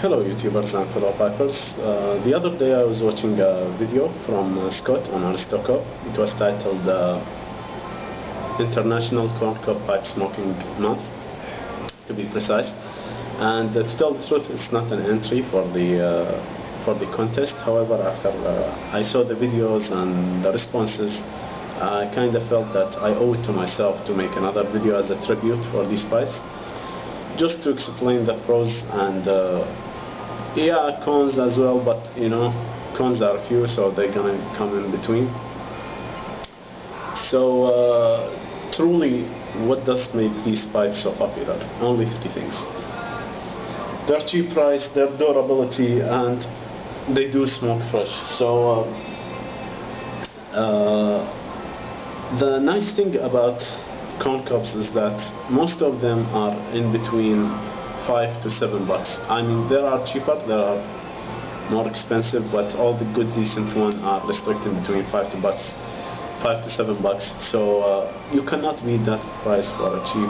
Hello YouTubers and fellow pipers. The other day I was watching a video from Scott on Aristoco. It was titled International Corncob Pipe Smoking Month, to be precise. And to tell the truth, it's not an entry for the contest. However, after I saw the videos and the responses, I kind of felt that I owe it to myself to make another video as a tribute for these pipes, just to explain the pros and yeah, cons as well, but you know, cons are few, so they're gonna come in between. So truly, what does make these pipes so popular? Only three things: their cheap price, their durability, and they do smoke fresh. So the nice thing about corncobs is that most of them are in between $5 to $7. I mean, there are cheaper, there are more expensive, but all the good decent ones are restricted between $5 to $7. So you cannot beat that price for a cheap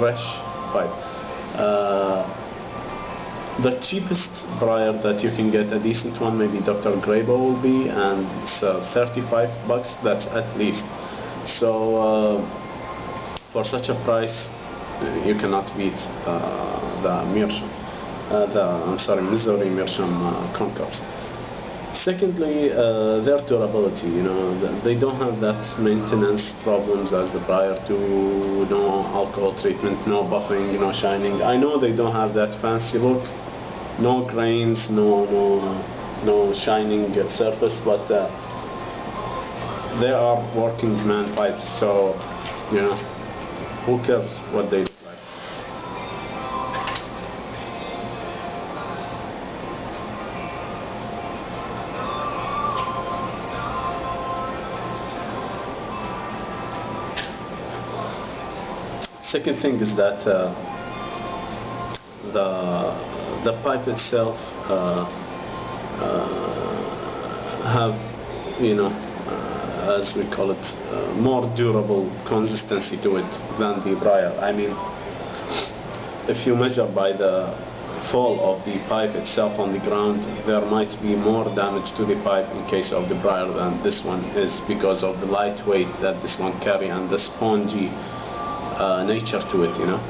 fresh pipe. The cheapest briar that you can get, a decent one, maybe Dr. Grabo will be, and it's $35. That's at least. So for such a price, you cannot beat the Meerschaum, Missouri Meerschaum corncobs. Secondly, their durability. You know, they don't have that maintenance problems as the briar do. No alcohol treatment, no buffing, no shining. I know they don't have that fancy look, no grains, no shining surface, but they are working man pipes. So you know, who cares what they look like? Second thing is that the pipe itself have, you know, as we call it, more durable consistency to it than the briar. I mean, if you measure by the fall of the pipe itself on the ground, there might be more damage to the pipe in case of the briar than this one is, because of the light weight that this one carry and the spongy nature to it, you know.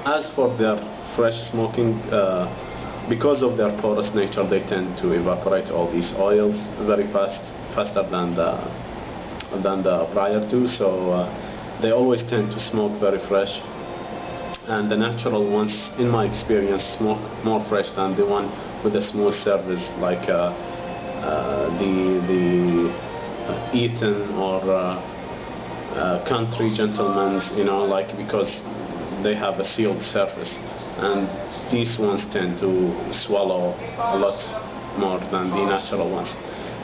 As for their fresh smoking, because of their porous nature, they tend to evaporate all these oils very fast, faster than the briar do. So they always tend to smoke very fresh, and the natural ones, in my experience, smoke more fresh than the one with a smooth surface, like the Eton or country gentlemen's, you know, like, because they have a sealed surface, and these ones tend to swallow a lot more than the natural ones.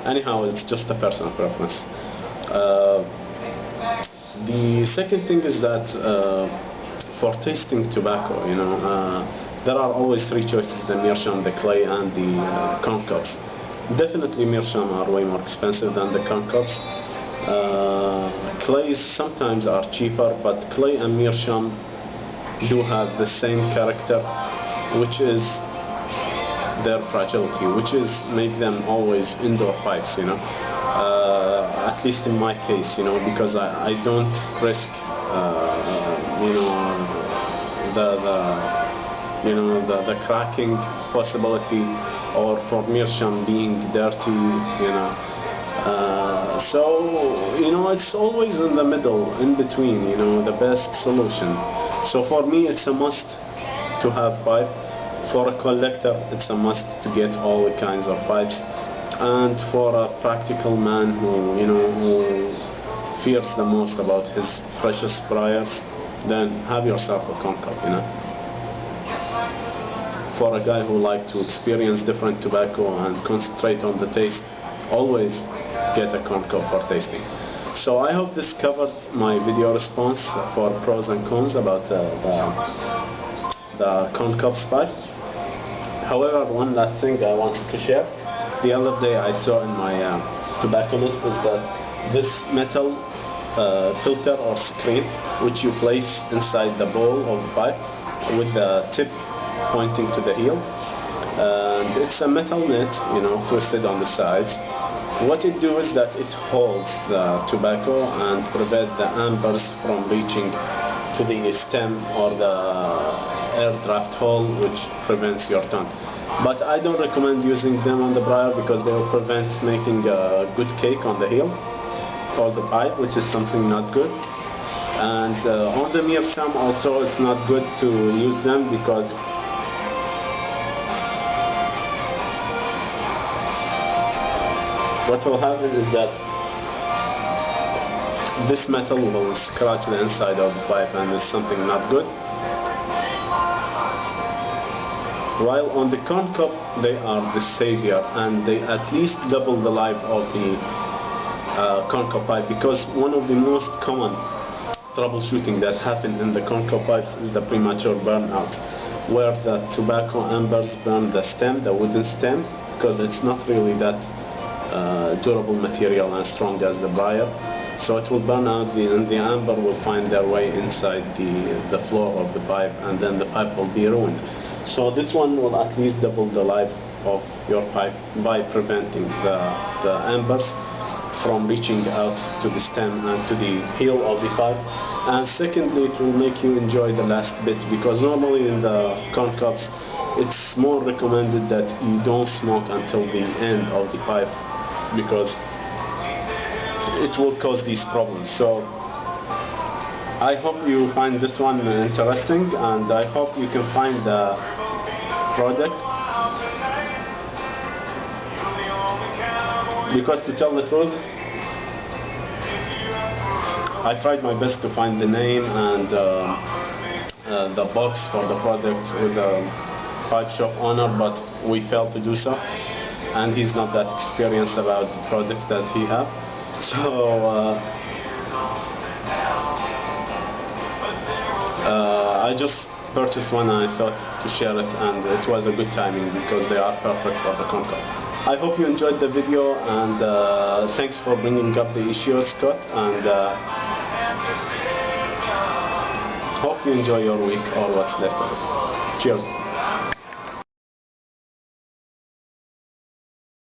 Anyhow, it's just a personal preference. The second thing is that for tasting tobacco, you know, there are always three choices: the Meerschaum, the clay, and the corncobs. Definitely Meerschaum are way more expensive than the corncobs. Clays sometimes are cheaper, but clay and Meerschaum do have the same character, which is their fragility, which is make them always indoor pipes, you know. At least in my case, you know, because I don't risk you know, the cracking possibility, or for Meerschaum being dirty, you know. So you know, it's always in the middle, in between, you know, the best solution. So for me, it's a must to have pipe. For a collector, it's a must to get all the kinds of pipes. And for a practical man who, you know, who fears the most about his precious briars, then have yourself a corncob, you know. For a guy who likes to experience different tobacco and concentrate on the taste, always get a corncob for tasting. So I hope this covered my video response for pros and cons about the corncobs pipe. However, one last thing I wanted to share. The other day I saw in my tobacconist is that this metal filter or screen which you place inside the bowl of the pipe with the tip pointing to the heel, and it's a metal net, you know, twisted on the sides. What it do is that it holds the tobacco and prevent the ambers from reaching to the stem or the air draft hole, which prevents your tongue. But I don't recommend using them on the briar because they will prevent making a good cake on the heel or the pipe, which is something not good. And on the meerschaum also it's not good to use them because what will happen is that this metal will scratch the inside of the pipe, and it's something not good. While on the corn cob they are the savior, and they at least double the life of the corn cob pipe, because one of the most common troubleshooting that happen in the corn cob pipes is the premature burnout, where the tobacco embers burn the stem, the wooden stem, because it's not really that durable material and strong as the briar. So it will burn out and the amber will find their way inside the floor of the pipe, and then the pipe will be ruined. So this one will at least double the life of your pipe by preventing the embers from reaching out to the stem and to the heel of the pipe. And secondly, it will make you enjoy the last bit, because normally in the corn cobs it's more recommended that you don't smoke until the end of the pipe, because it will cause these problems. So I hope you find this one interesting, and I hope you can find the product, because to tell the truth, I tried my best to find the name and the box for the product with the pipe shop owner, but we failed to do so, and he's not that experienced about the product that he have. So I just purchased one and I thought to share it, and it was a good timing because they are perfect for the corn cob. I hope you enjoyed the video, and thanks for bringing up the issue, Scott, and hope you enjoy your week or what's left of it. Cheers.